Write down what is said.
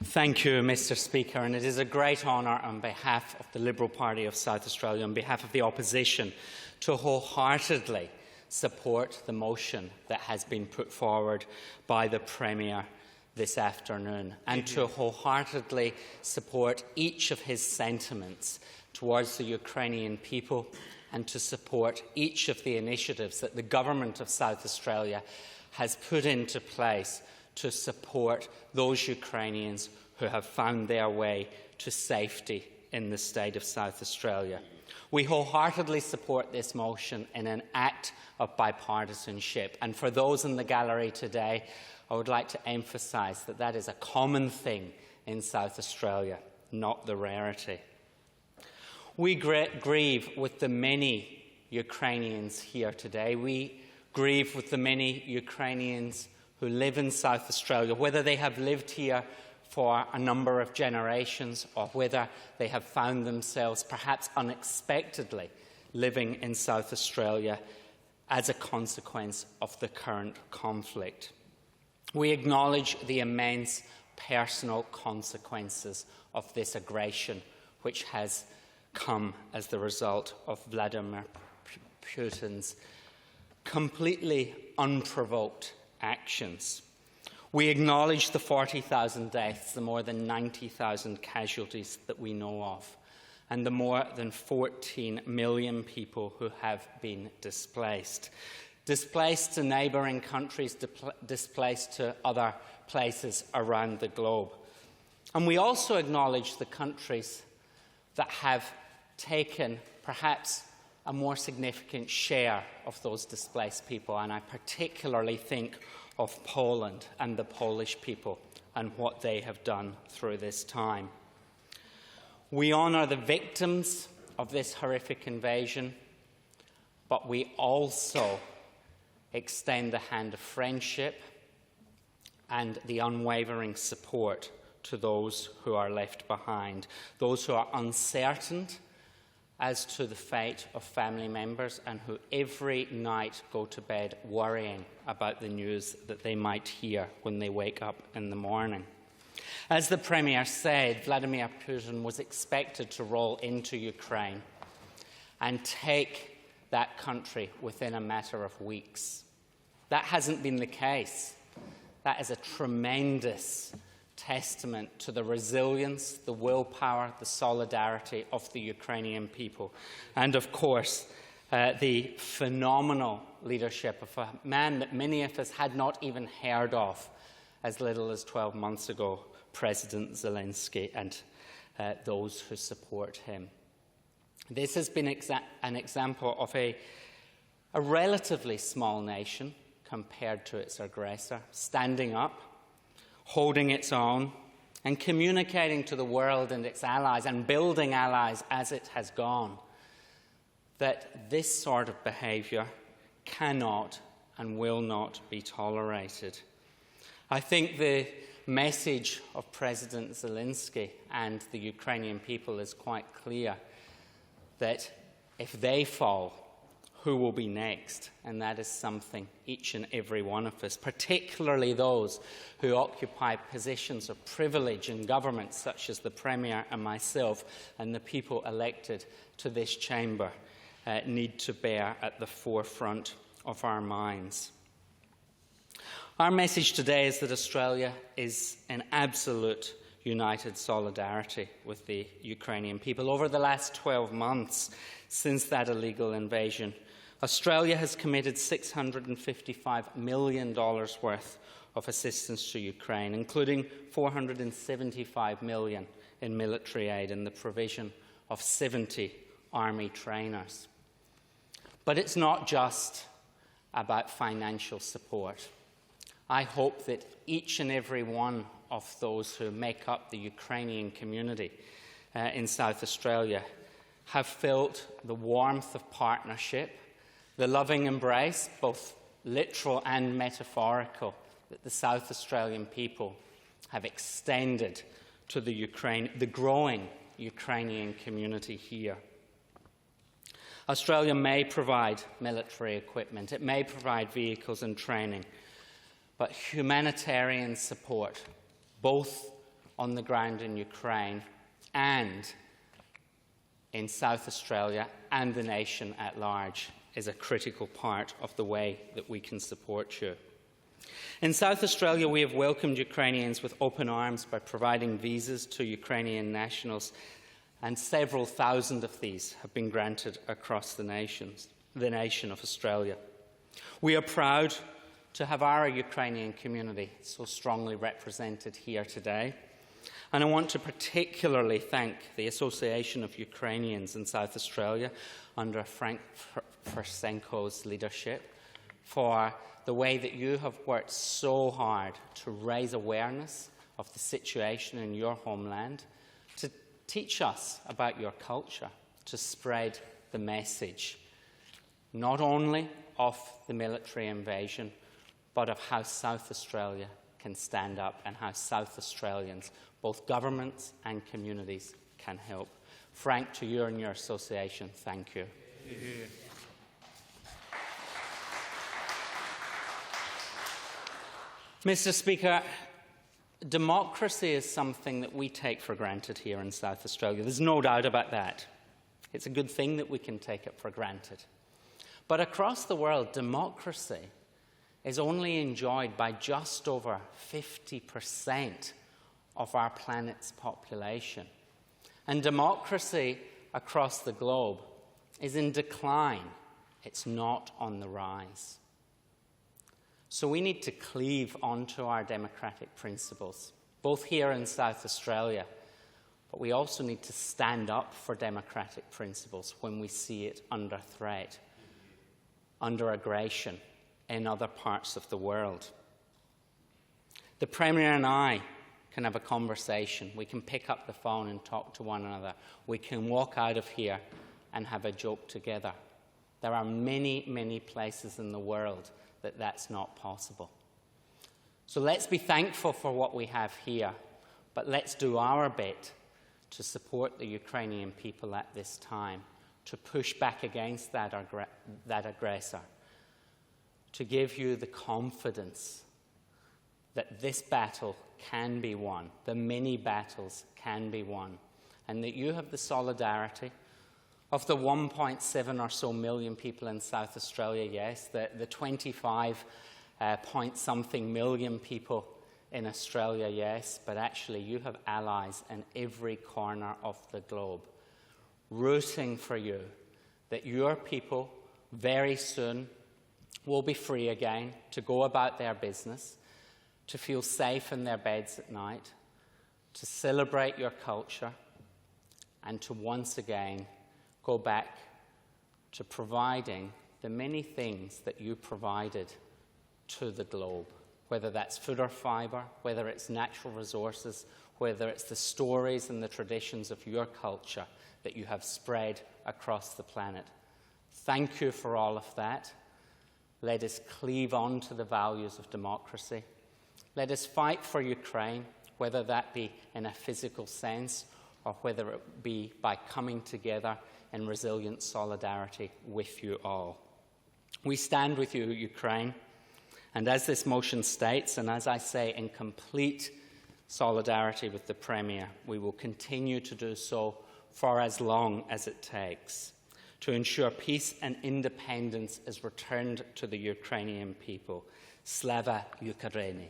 Thank you, Mr. Speaker, and it is a great honour on behalf of the Liberal Party of South Australia, on behalf of the opposition, to wholeheartedly support the motion that has been put forward by the Premier this afternoon, and to wholeheartedly support each of his sentiments towards the Ukrainian people, and to support each of the initiatives that the Government of South Australia has put into place to support those Ukrainians who have found their way to safety in the state of South Australia. We wholeheartedly support this motion in an act of bipartisanship, and for those in the gallery today, I would like to emphasise that that is a common thing in South Australia, not the rarity. We grieve with the many Ukrainians here today. We grieve with the many Ukrainians who live in South Australia, whether they have lived here for a number of generations or whether they have found themselves perhaps unexpectedly living in South Australia as a consequence of the current conflict. We acknowledge the immense personal consequences of this aggression, which has come as the result of Vladimir Putin's completely unprovoked actions. We acknowledge the 40,000 deaths, the more than 90,000 casualties that we know of, and the more than 14 million people who have been displaced. Displaced to neighbouring countries, displaced to other places around the globe. And we also acknowledge the countries that have taken perhaps a more significant share of those displaced people, and I particularly think of Poland and the Polish people and what they have done through this time. We honour the victims of this horrific invasion, but we also extend the hand of friendship and the unwavering support to those who are left behind, those who are uncertain as to the fate of family members and who every night go to bed worrying about the news that they might hear when they wake up in the morning. As the Premier said, Vladimir Putin was expected to roll into Ukraine and take that country within a matter of weeks. That hasn't been the case. That is a tremendous testament to the resilience, the willpower, the solidarity of the Ukrainian people, and of course the phenomenal leadership of a man that many of us had not even heard of as little as 12 months ago, President Zelensky, and those who support him. This has been an example of a relatively small nation compared to its aggressor, standing up, holding its own, and communicating to the world and its allies, and building allies as it has gone, that this sort of behaviour cannot and will not be tolerated. I think the message of President Zelensky and the Ukrainian people is quite clear, that if they fall, who will be next? And that is something each and every one of us, particularly those who occupy positions of privilege in government, such as the Premier and myself, and the people elected to this chamber, need to bear at the forefront of our minds. Our message today is that Australia is in absolute united solidarity with the Ukrainian people. Over the last 12 months, since that illegal invasion, Australia has committed $655 million worth of assistance to Ukraine, including $475 million in military aid and the provision of 70 army trainers. But it's not just about financial support. I hope that each and every one of those who make up the Ukrainian community in South Australia have felt the warmth of partnership, the loving embrace, both literal and metaphorical, that the South Australian people have extended to the growing Ukrainian community here. Australia may provide military equipment, it may provide vehicles and training, but humanitarian support, both on the ground in Ukraine and in South Australia and the nation at large is a critical part of the way that we can support you. In South Australia, we have welcomed Ukrainians with open arms by providing visas to Ukrainian nationals, and several thousand of these have been granted across the nation of Australia. We are proud to have our Ukrainian community so strongly represented here today. And I want to particularly thank the Association of Ukrainians in South Australia under Frank Fersenko's leadership for the way that you have worked so hard to raise awareness of the situation in your homeland, to teach us about your culture, to spread the message, not only of the military invasion, but of how South Australia can stand up and how South Australians, both governments and communities, can help. Frank, to you and your association, thank you. Mr. Speaker, democracy is something that we take for granted here in South Australia. There's no doubt about that. It's a good thing that we can take it for granted. But across the world, democracy is only enjoyed by just over 50% of our planet's population. And democracy across the globe is in decline. It's not on the rise. So we need to cleave onto our democratic principles, both here in South Australia, but we also need to stand up for democratic principles when we see it under threat, under aggression in other parts of the world. The Premier and I can have a conversation. We can pick up the phone and talk to one another. We can walk out of here and have a joke together. There are many, many places in the world that that's not possible. So let's be thankful for what we have here, but let's do our bit to support the Ukrainian people at this time, to push back against that aggressor, to give you the confidence that this battle can be won, the many battles can be won, and that you have the solidarity of the 1.7 or so million people in South Australia, yes, the 25 point something million people in Australia, yes, but actually you have allies in every corner of the globe rooting for you, that your people very soon will be free again to go about their business, to feel safe in their beds at night, to celebrate your culture, and to once again go back to providing the many things that you provided to the globe, whether that's food or fibre, whether it's natural resources, whether it's the stories and the traditions of your culture that you have spread across the planet. Thank you for all of that. Let us cleave on to the values of democracy. Let us fight for Ukraine, whether that be in a physical sense or whether it be by coming together in resilient solidarity with you all. We stand with you, Ukraine, and as this motion states, and as I say, in complete solidarity with the Premier, we will continue to do so for as long as it takes to ensure peace and independence is returned to the Ukrainian people. Slava Ukraini.